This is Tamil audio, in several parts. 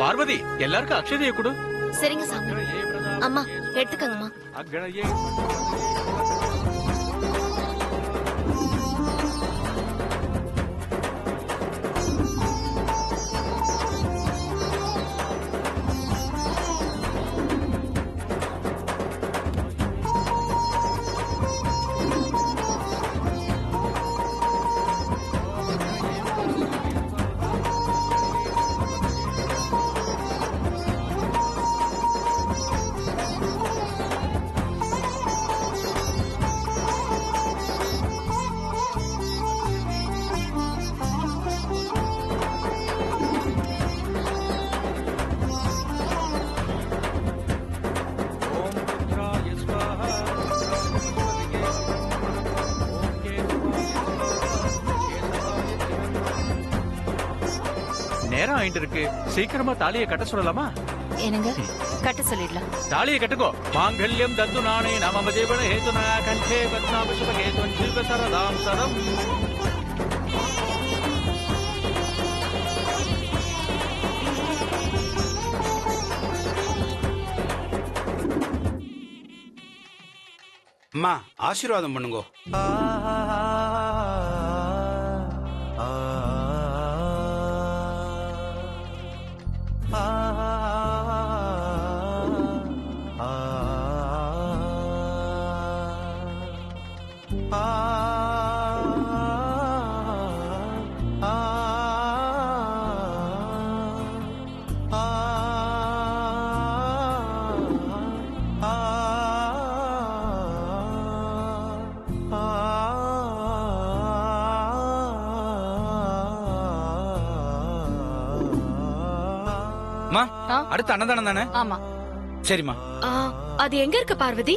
பார்வதி, எல்லாருக்கும் அக்ஷதையை கொடு. சரிங்க சாமி. அம்மா எடுத்துக்கங்கம்மா. நேரம் ஆயிட்டு இருக்கு, சீக்கிரமா தாலியை கட்ட சொல்லலாமா? என்னங்க, கட்ட சொல்லிடலாம். தாலியை கட்டுக்கோ. மாங்கல்யம் தத்து நானே நம ஜீவன ஹேதுனா கண்டே பத்மாப சுப ஹேதுன் ஜீவ சரதாம் சதம். அம்மா ஆசீர்வாதம் பண்ணுங்கோ. அடுத்த அன்னதானம் தானே? ஆமா. சரிம்மா. அது எங்க இருக்கு பார்வதி?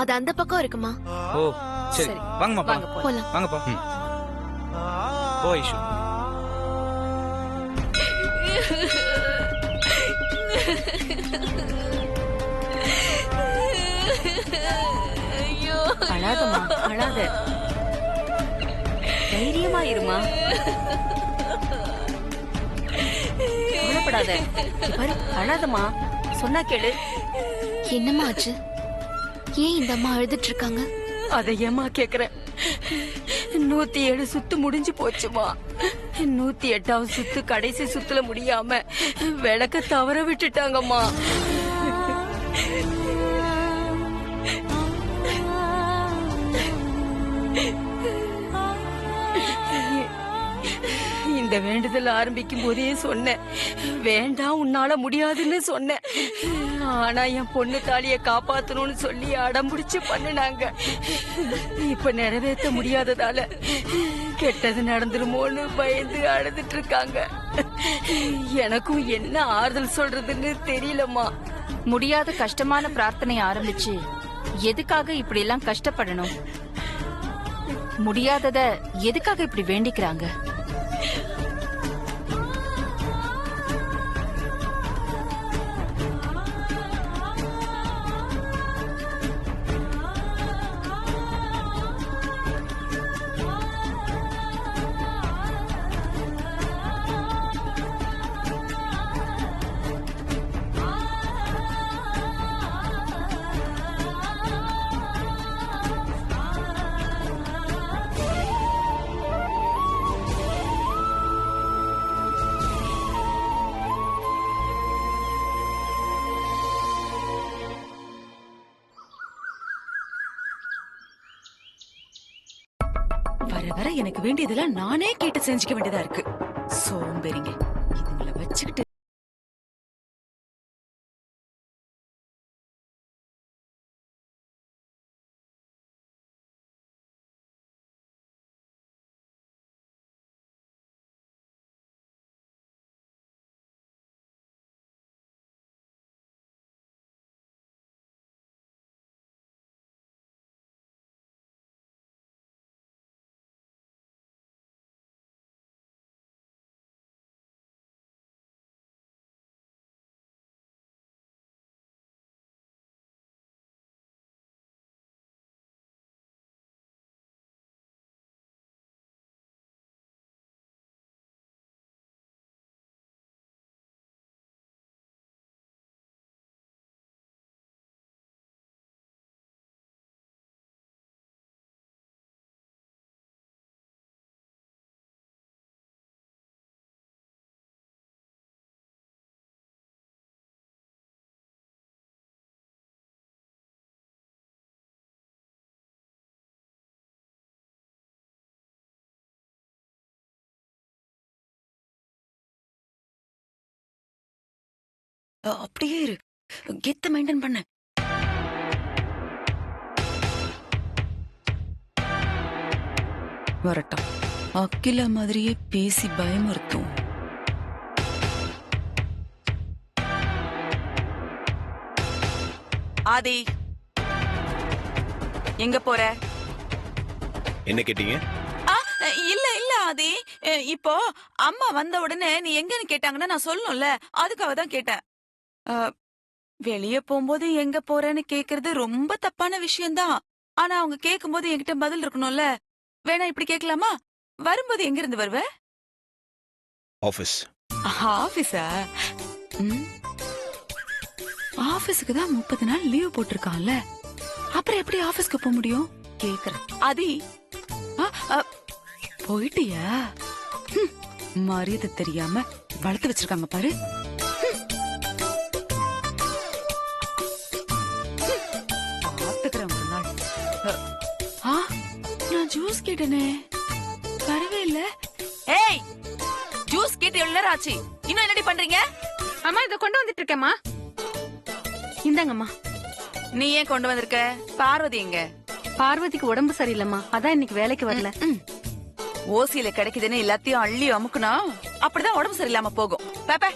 அது அந்த பக்கம் இருக்குமா? ஓ சரி, வாங்கம்மா போலாம். வாங்கப்பா. ஓ ஐஷு, அழாதம்மா, அழாத. தைரியமா இருமா, கவலைப்படாத. அழாதம்மா, சொன்னா கேளு. என்னம்மா ஆச்சு? ஏன் இந்த அம்மா அழுதுட்டு இருக்காங்க? அதை ஏமா கேக்குற? 107 சுத்து முடிஞ்சு போச்சுமா. 108வது சுத்து கடைசி சுத்துல முடியாம விளக்க தவற விட்டுட்டாங்கம்மா. இந்த வேண்டுதல் ஆரம்பிக்கும் போதே சொன்னேன், வேண்டாம் உன்னால முடியாதுன்னு சொன்னேன். ஆனா என் பொண்ணு தாலிய காப்பாத்தணும்னு சொல்லி அடம்பிடிச்சு பண்ணுனாங்க. இப்ப நிறைவேற்ற முடியாததால கெட்டது நடந்துருமோன்னு பயந்து அழுதுட்டு இருக்காங்க. எனக்கும் என்ன ஆறுதல் சொல்றதுன்னு தெரியலம்மா. முடியாத கஷ்டமான பிரார்த்தனை ஆரம்பிச்சு எதுக்காக இப்படி எல்லாம் கஷ்டப்படணும்? முடியாதத எதுக்காக இப்படி வேண்டிக்கிறாங்க? வர வர எனக்கு வேண்டியதெல்லாம் நானே கேட்டு செஞ்சுக்க வேண்டியதா இருக்கு. சோம்பேறிங்க, இதுங்களை வச்சுக்கிட்டு அப்படியே இரு, கெத்த மெயின்டைன் பண்ண. வரட்டும், அக்கிலா மாதிரியே பேசி பயமுறுத்தும். ஆதி, எங்க போற? என்ன கேட்டீங்க? இல்ல இல்ல ஆதி, இப்போ அம்மா வந்த உடனே நீ எங்கன்னு கேட்டாங்கன்னா நான் சொல்லணும்ல, அதுக்காக தான் கேட்டேன். வெளிய போகும்போது எங்க போறேன்னு கேக்குறது ரொம்ப தப்பான விஷயம்தான். ஆனா அவங்க கேக்கும்போது என்கிட்ட பதில் இருக்கணும்ல. வேணா இப்படி கேட்கலாமா? வரும்போது எங்க இருந்து வருவ? ஆபீஸ். ஆபீஸா? ஆபீஸுக்கு தான் 30 நாள் லீவ் போட்டிருக்கான்ல, அப்புறம் எப்படி ஆபீஸ்க்கு போக முடியும் கேக்குறேன். ஆதி, போயிட்டியா? மரியாதை தெரியாம வளர்த்து வச்சிருக்காங்க பாரு. பாத்துக்கிறேன் ஒரு நாள். நான் ஜூஸ் கேட்டனே, வரவே இல்ல. ஏய், ஜூஸ் கேட்டு எவ்வளவு நேரம் ஆச்சு? இன்னும் என்னடி பண்றீங்க? அம்மா இத கொண்டு வந்துட்டு இருக்கேம்மா. இந்தாங்கம்மா. நீ ஏன் கொண்டு வந்திருக்க? பார்வதி எங்க? பார்வதிக்கு உடம்பு சரியில்லைம்மா, அதான் இன்னைக்கு வேலைக்கு வரல. ஓசியில கிடைக்குதுன்னு எல்லாத்தையும் அள்ளி அமுக்குனா அப்படிதான் உடம்பு சரியில்லாம போகும். பாப்பா,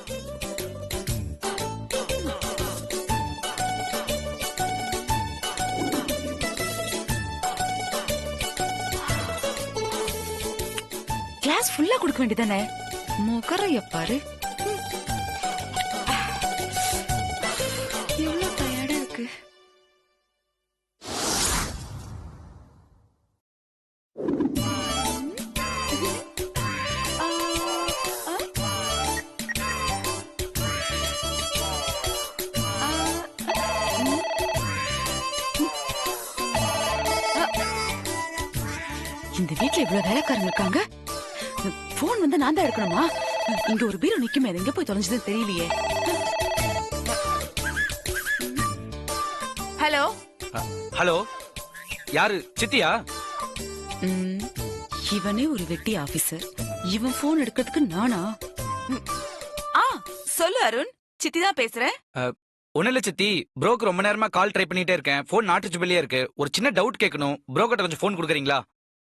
கிளாஸ் ஃபுல்லா கொடுக்க வேண்டியதானே? முகரைய பாரு, எவ்வளவு டயர்டா இருக்கு. இந்த வீட்ல இவ்வளவு வேலைக்காரங்க இருக்காங்க. போன் வந்து நான் தான் எடுக்கணுமா? இங்க ஒரு பீரோ நிக்குமே, அது எங்க போய் தொலைஞ்சதுன்னு தெரியலையே. ஹலோ ஹலோ, யாரு? சித்தியா? இவனே ஒரு வெட்டி ஆபீசர், இவன் போன் எடுக்கிறதுக்கு நானா? சொல்லு அருண், சித்தி தான் பேசுறேன். ஒண்ணு இல்ல சித்தி, ப்ரோக்கு ரொம்ப நேரமா கால் ட்ரை பண்ணிட்டே இருக்கேன், போன் நாட் ரீச்சபிளா இருக்கு. ஒரு சின்ன டவுட் கேட்கணும், ப்ரோக்கிட்ட கொஞ்சம் போன் கொடுக்குறீங்களா?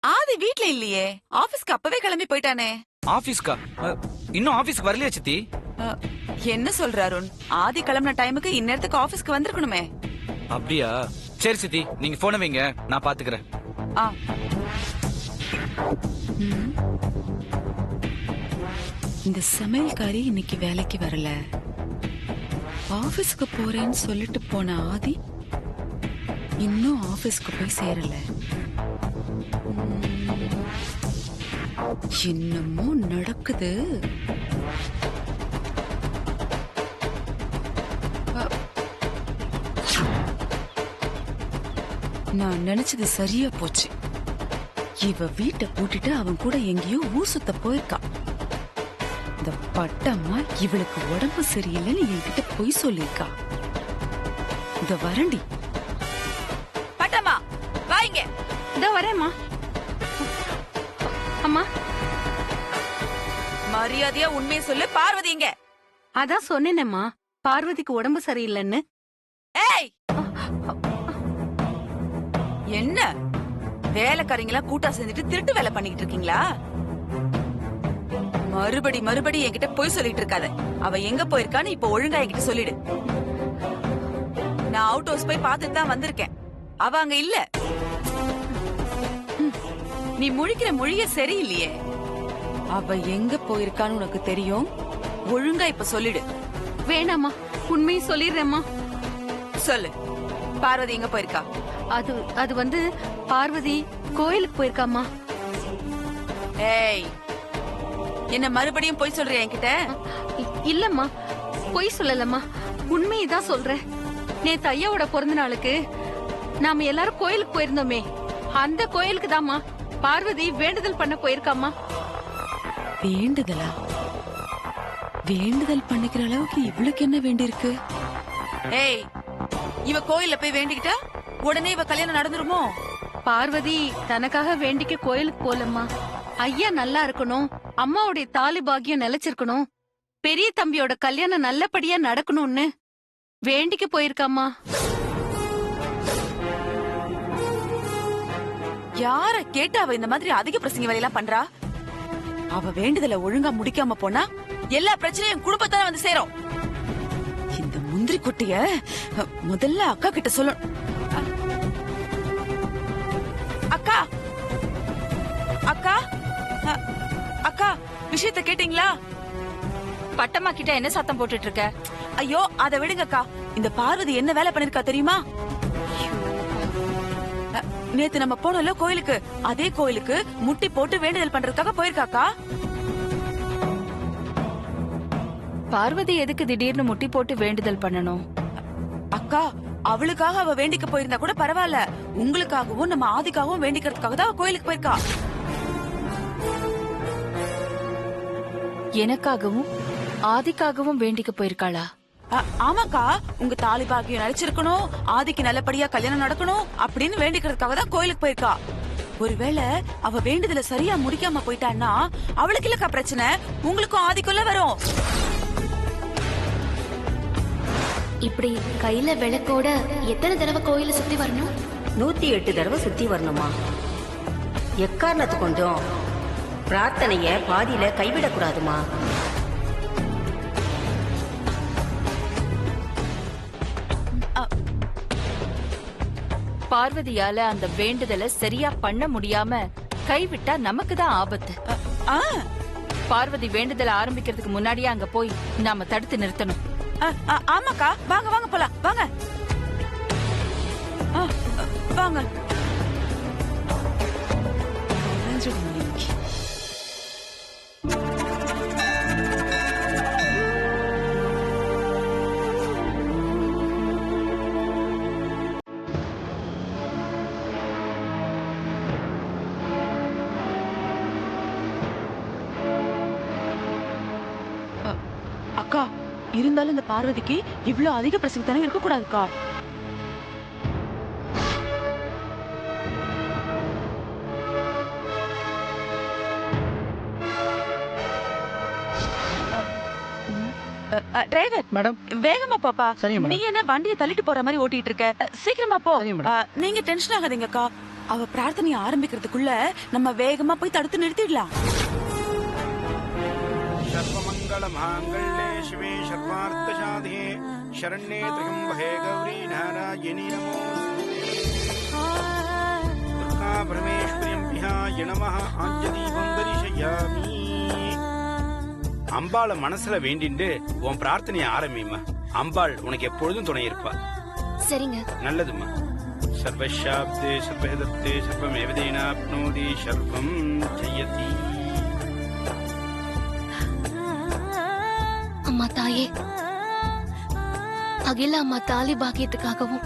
ஆதி வீட்ல இல்லையே, ஆபீஸ்க்கு அப்பவே கிளம்பி போயிட்டானே. ஆபீஸ்க்கா? இன்னும் ஆபீஸ்க்கு வரலையா சித்தி? என்ன சொல்ற அருண்? ஆதி கிளம்பின டைமுக்கு இந்நேரத்துக்கு ஆபீஸ்க்கு வந்திருக்கணுமே. அப்படியா? சரி சித்தி, நீங்க போன வைங்க, நான் பாத்துக்கிறேன். இந்த சமையல்காரி இன்னைக்கு வேலைக்கு வரல, ஆபீஸ்க்கு போறேன்னு சொல்லிட்டு போன ஆதி இன்னும் ஆபீஸ்க்கு போய் சேரல. என்னமோ நடக்குது. நான் நினைச்சது சரியா போச்சு. இவ வீட்டை பூட்டிட்டு அவன் கூட எங்கேயோ ஊர் சுத்த போயிருக்கா. இந்த பட்டம்மா இவளுக்கு உடம்பு சரியில்லைன்னு என்கிட்ட பொய் சொல்லிருக்கா. இந்த வரண்டி. பட்டம்மா வாங்க. இதோ வரேம்மா. அம்மா, மரியாதையா உண்மையை சொல்லு. பார்வதி எங்க? அதான் சொன்னேனேம்மா, பார்வதிக்கு உடம்பு சரியில்லைன்னு. ஏய், என்ன வேலைக்காரங்களா கூட்டா செஞ்சுட்டு திருட்டு வேலை பண்ணிக்கிட்டு இருக்கீங்களா? மறுபடி என்கிட்ட போய் சொல்லிட்டு இருக்காத. அவ எங்க போயிருக்கான்னு இப்ப ஒழுங்கா என்கிட்ட சொல்லிடு. நான் அவுட் ஹவுஸ் போய் பார்த்துட்டு தான் வந்திருக்கேன், அவ அங்க இல்ல. நீ முழிக்கிற மொழிய சரியில்லையே. அவ எங்க போயிருக்கான்னு உனக்கு தெரியும், ஒழுங்கா இப்ப சொல்லிடு. வேணாம்மா, உண்மையை சொல்லிடுறேம்மா. சொல்லு, பார்வதி எங்க போயிருக்கா? அது வந்து பார்வதி கோயிலுக்கு போயிருக்காமா. ஏய், என்ன மறுபடியும் பொய் சொல்றியா என்கிட்ட? இல்லம்மா, பொய் சொல்லலம்மா, உண்மையதான் சொல்றேன். நேத்து ஐயாவோட பிறந்த நாளுக்கு நாம எல்லாரும் கோயிலுக்கு போயிருந்தோமே, அந்த கோயிலுக்கு தாம்மா பார்வதி வேண்டுதல் பண்ண போயிருக்காமா. வேண்டுதலா? வேண்டுதல் பண்ணிக்கிற அளவுக்கு இவளுக்கு என்ன வேண்டியிருக்கு? ஏய், இவ கோயில்ல போய் வேண்டிக்கிட்டா உடனே இவ கல்யாணம் நடந்துருமோ? பார்வதி தனக்காக வேண்டிக்க கோயிலுக்கு போலம்மா. ஐயா நல்லா இருக்கணும், அம்மாவுடைய தாலி பாக்கியம் நிலைச்சிருக்கணும், பெரிய தம்பியோட கல்யாணம் நல்லபடியா நடக்கணும்னு வேண்டிக்க போயிருக்காமா. யார கேட்டு அவ இந்த மாதிரி அதிக பிரசங்க வேலையெல்லாம் பண்றா? அவ வேண்டுதல ஒழுங்கா முடிக்காம போனா எல்லா பிரச்சனையும் குடும்பத்தான வந்து சேரும். இந்த முந்திரி குட்டிய முதல்ல அக்கா கிட்ட சொல்லணும். அக்கா அக்கா அக்கா, விஷயத்த கேட்டீங்களா? பட்டம்மா கிட்ட என்ன சத்தம் போட்டுட்டு இருக்க? ஐயோ, அத விடுங்கக்கா. இந்த பார்வதி என்ன வேலை பண்ணிருக்கா தெரியுமா? நேத்து நம்ம போனோம்ல கோயிலுக்கு, அதே கோயிலுக்கு முட்டி போட்டு வேண்டுதல் பண்றதுக்காக போயிருக்காக்கா. பார்வதி எதுக்கு திடீர்னு முட்டி போட்டு வேண்டுதல் பண்ணணும்? அக்கா, அவளுக்காக அவ வேண்டிக்க போயிருந்தா கூட பரவாயில்ல, உங்களுக்காகவும் நம்ம ஆதிக்காகவும் வேண்டிக்கிறதுக்காக தான் அவ கோயிலுக்கு போயிருக்கா. எனக்காகவும் ஆதிக்காகவும் வேண்டிக்க போயிருக்காளா? ஆமாக்கா, உங்க தாலி பாக்கியம் நினைச்சிருக்கணும், ஆதிக்கு நல்லபடியா கல்யாணம் நடக்கணும் அப்படின்னு வேண்டிக்கிறதுக்காக தான் கோயிலுக்கு போயிருக்கா. ஒருவேளை அவ வேண்டுதல சரியா முடிக்காம போயிட்டான்னா அவளுக்கு இல்லக்கா பிரச்சனை, உங்களுக்கும் ஆதிக்குள்ள வரும். இப்படி கையில விளக்கோட எத்தனை தடவை கோயில சுத்தி வரணும்? 108 தடவை சுத்தி வரணுமா? எக்காரணத்து கொண்டும் பிரார்த்தனைய பாதியில கைவிடக்கூடாதுமா. பார்வதியால அந்த வேண்டுதலை சரியா பண்ண முடியாம கைவிட்டா நமக்கு தான் ஆபத்து. பார்வதி வேண்டுதலை ஆரம்பிக்கிறதுக்கு முன்னாடியே அங்க போய் நாம தடுத்து நிறுத்தணும். ஆமாக்கா, வாங்க வாங்க போலாம், வாங்க வாங்க. அக்கா, இருந்தாலும் இந்த பார்வதிக்கு இவ்ளோ அதிக பிரசங்கத்தனம் இருக்க கூடாதுக்கா. டிரைவர் மேடம், வேகமா பாப்பா. சரிங்க மேடம். நீ என்ன வண்டியை தள்ளிட்டு போற மாதிரி ஓட்டிட்டு இருக்க? சீக்கிரமா போ. சரிங்க மேடம். நீங்க டென்ஷன் ஆகாதீங்கக்கா. அவ பிரார்த்தனையை ஆரம்பிக்கிறதுக்குள்ள நம்ம வேகமா போய் தடுத்து நிறுத்திடலாம். सर्वमंगल मांगल्ये शिवे सर्वार्थ साधे शरण्ये त्र्यंबके गौरी नारायणी नमोस्तुते दुर्गा परमेश्वरीं विहाय नमः आञ्जलीपं दर्शयामि. அம்பாளை மனசுல வேண்டிண்டு உன் பிரார்த்தனையை ஆரம்பிமா. அம்பாள் உனக்கு எப்பொழுதும் துணை இருப்பா. சரிங்க. நல்லதுமா. சர்வசாப்தே சர்வஹிதப்தே சர்வமேவதேனாப்னோதி சர்வம் ஜெயதி. அம்மா தாயே, அகில அம்மா தாலி பாக்கியத்துக்காகவும்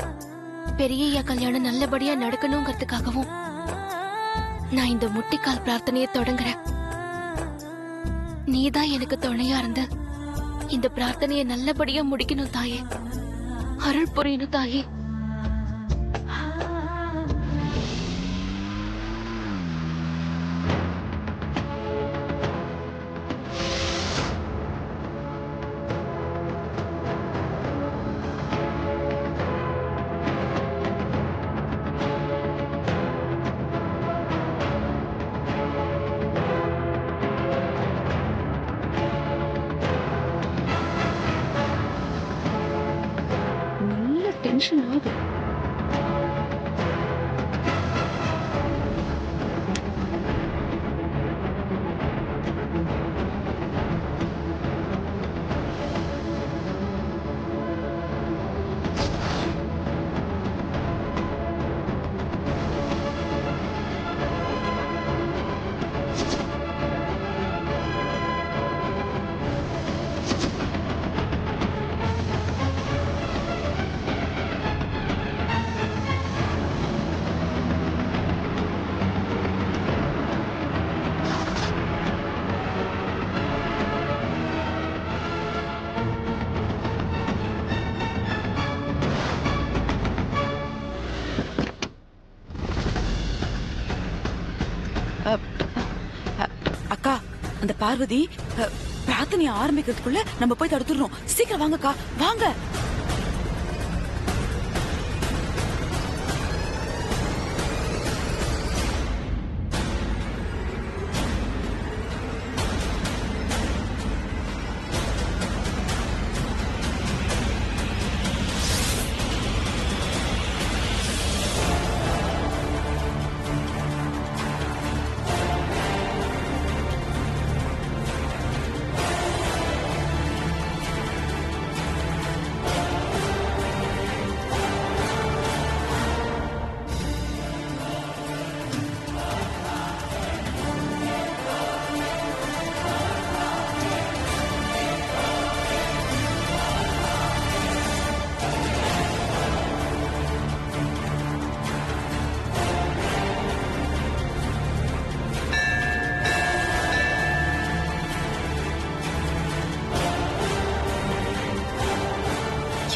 பெரியய்யா கல்யாணம் நல்லபடியா நடக்கணுங்கிறதுக்காகவும் நான் இந்த முட்டிக்கால் பிரார்த்தனையை தொடங்குறேன். நீதான் எனக்கு துணையா இருந்து இந்த பிரார்த்தனையை நல்லபடியா முடிக்கணும் தாயே. அருள் புரியணும் தாயே. டென்ஷன் ஆகுது. அக்கா, அந்த பார்வதி பிரார்த்தனை பிரார்த்தனையை ஆரம்பிக்கிறதுக்குள்ள நம்ம போய் தடுத்துடுறோம். சீக்கிரம் வாங்கக்கா, வாங்க.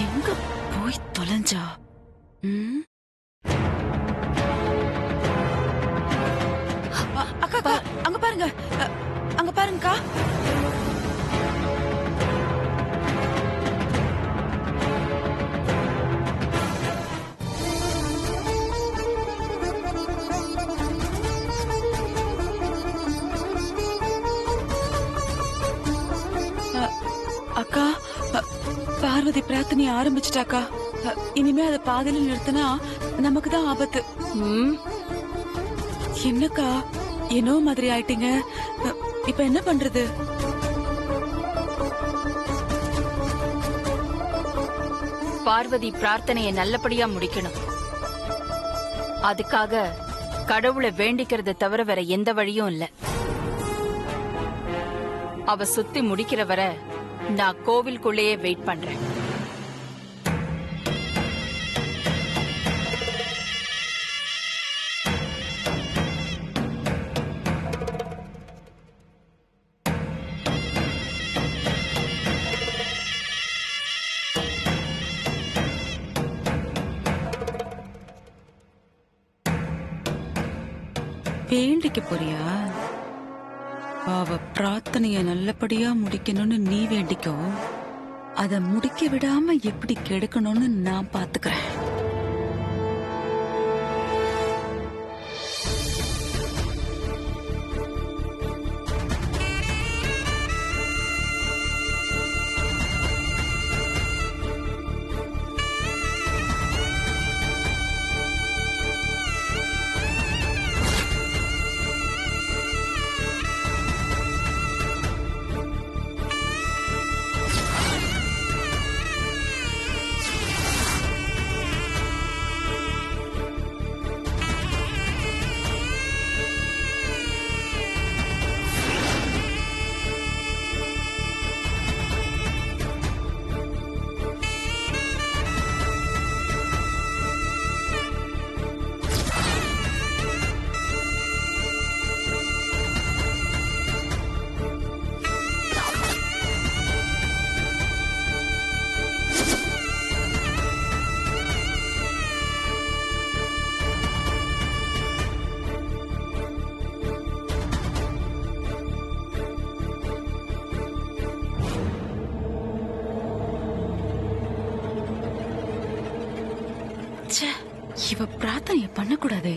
எங்க போய் தொலைஞ்சா? அக்கா, அங்க பாருங்க, அங்க பாருங்கக்கா. அக்கா, பார்வதி பிரார்த்தனையை ஆரம்பிச்சிட்டாக்கா. இனிமே அதை பாதியில நிறுத்தினா நமக்கு தான் ஆபத்து. என்னக்கா என்னோ மாதிரி ஆயிட்டீங்க, இப்ப என்ன பண்றது? பார்வதி பிரார்த்தனையை நல்லபடியா முடிக்கணும். அதுக்காக கடவுளை வேண்டிக்கிறத தவிர வேற எந்த வழியும் இல்ல. அவ சுத்தி முடிக்கிற வர நான் கோவிலுக்குள்ளேயே வெயிட் பண்றேன். வேண்டிக்க போறியா? அவ பிரார்த்தனைய நல்லபடியா முடிக்கணும்னு நீ வேண்டிக்கோ. அத முடிக்க விடாம எப்படி கெடுக்கணும்னு நான் பாத்துக்கிறேன். இவ பிரார்த்தனைய பண்ணக்கூடாது.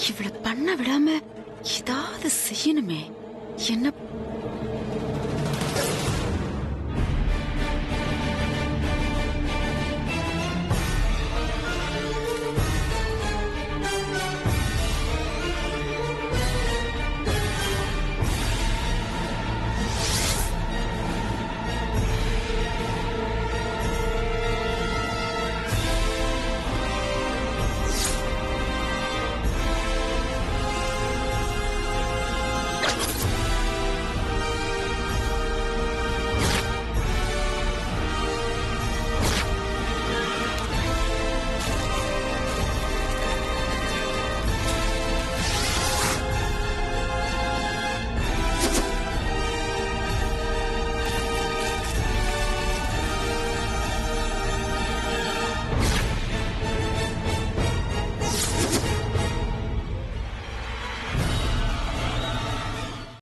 இவள பண்ண விடாம ஏதாவது செய்யணுமே. என்ன